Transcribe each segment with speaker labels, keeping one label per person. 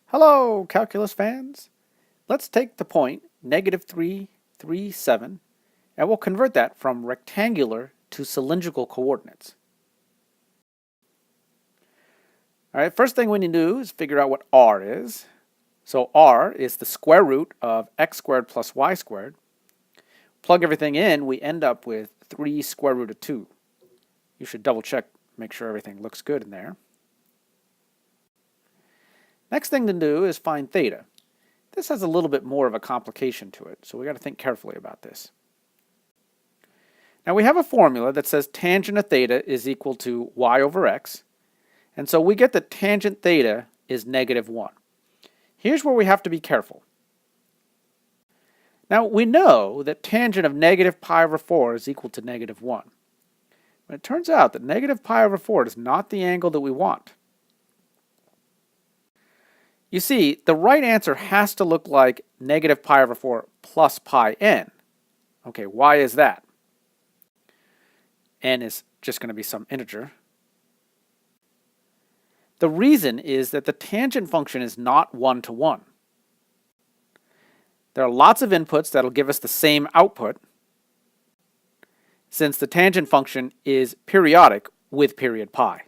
Speaker 1: Hello, calculus fans. Let's take the point -3, 3, 7, and we'll convert that from rectangular to cylindrical coordinates. All right, first thing we need to do is figure out what r is. So r is the square root of x squared plus y squared. Plug everything in, we end up with 3 square root of 2. You should double check, make sure everything looks good in there. Next thing to do is find theta. This has a little bit more of a complication to it, so we got to think carefully about this. Now we have a formula that says tangent of theta is equal to y over x, and so we get that tangent theta is -1. Here's where we have to be careful. Now we know that tangent of -pi/4 is equal to -1. But it turns out that -pi/4 is not the angle that we want. You see, the right answer has to look like -pi/4 plus pi n. Okay, why is that? N is just going to be some integer. The reason is that the tangent function is not 1-to-1. There are lots of inputs that'll give us the same output, since the tangent function is periodic with period pi.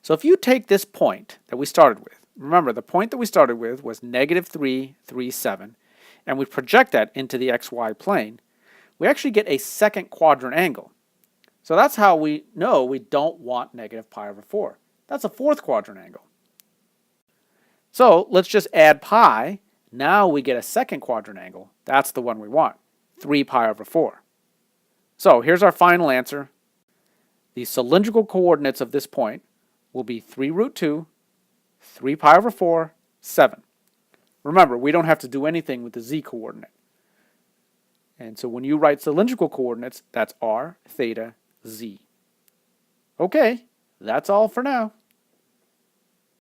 Speaker 1: So if you take this point that we started with, remember the point that we started with was -3, 3, 7, and we project that into the xy plane, we actually get a second quadrant angle. So that's how we know we don't want -pi/4. That's a fourth quadrant angle. So let's just add pi. Now we get a second quadrant angle. That's the one we want, 3pi/4. So here's our final answer. The cylindrical coordinates of this point will be 3√2, 3pi/4, 7. Remember, we don't have to do anything with the z coordinate. And so when you write cylindrical coordinates, that's r, theta, z. Okay, that's all for now.